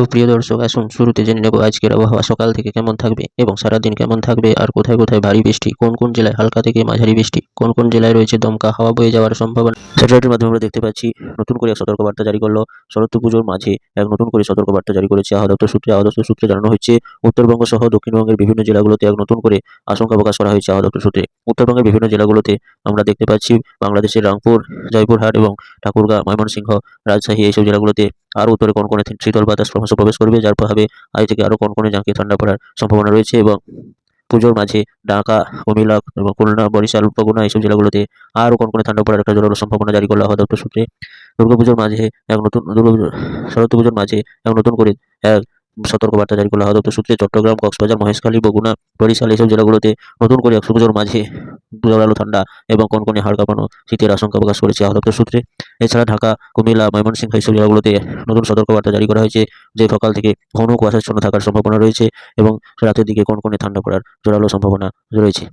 সুপ্রিয় দর্শক, আসুন শুরুতে জেনে নেব আজকের আবহাওয়া সকাল থেকে কেমন থাকবে এবং সারাদিন কেমন থাকবে, আর কোথায় কোথায় ভারী বৃষ্টি, কোন কোন জেলায় হালকা থেকে মাঝারি বৃষ্টি, কোন কোন জেলায় রয়েছে দমকা হাওয়া বয়ে যাওয়ার সম্ভাবনা। স্যাটেলাইটের মাধ্যমে আমরা দেখতে পাচ্ছি নতুন করে এক সতর্কবার্তা জারি করলো। শরৎ পুজোর মাঝে এক নতুন করে সতর্কবার্তা জারি করেছে আবহাওয়া দপ্তর সূত্রে জানানো হচ্ছে, উত্তরবঙ্গ সহ দক্ষিণবঙ্গের বিভিন্ন জেলাগুলোতে এক নতুন করে আশঙ্কা প্রকাশ করা হয়েছে আবহাওয়া দপ্তর সূত্রে। উত্তরবঙ্গের বিভিন্ন জেলাগুলোতে আমরা দেখতে পাচ্ছি বাংলাদেশের রাংপুর, জয়পুরহাট এবং ঠাকুরগাঁ, ময়মনসিংহ, রাজশাহী এইসব জেলাগুলোতে আরও উত্তরে কনকনে শীতল বাতাস ক্রমশ প্রবেশ করবে, যার প্রভাবে আজ থেকে আরও কনকনে জাঁকিয়ে ঠান্ডা পড়ার সম্ভাবনা রয়েছে। এবং পুজোর মাঝে ঢাকা, কুমিল্লা এবং খুলনা, বরিশাল, বগুড়া এইসব জেলাগুলোতে আরও কনকনে ঠান্ডা পড়ার একটা জোরালো সম্ভাবনা জারি করলো আবহাওয়া দপ্তর সূত্রে। দুর্গাপুজোর মাঝে এক নতুন দুর্গাপুজো শরৎ পুজোর মাঝে এক নতুন করে এক সতর্কবার্তা জারি করলো আবহাওয়া দপ্তর সূত্রে। চট্টগ্রাম, কক্সবাজার, মহেশখালী, বগুড়া, বরিশাল এইসব জেলাগুলোতে নতুন করে একশো পুজোর মাঝে জোরালো ঠান্ডা এবং কনকনে হাড় কাঁপানো শীতের আশঙ্কা প্রকাশ করেছে আবহাওয়া দপ্তর সূত্রে। এছাড়া ঢাকা, কুমিল্লা, ময়মনসিংহ এইসব জেলাগুলোতে নতুন সতর্কবার্তা জারি করা হয়েছে, যে সকাল থেকে ঘন কুয়াশাচ্ছন্ন থাকার সম্ভাবনা রয়েছে এবং রাতের দিকে কনকনে ঠান্ডা পড়ার জোরালো সম্ভাবনা রয়েছে।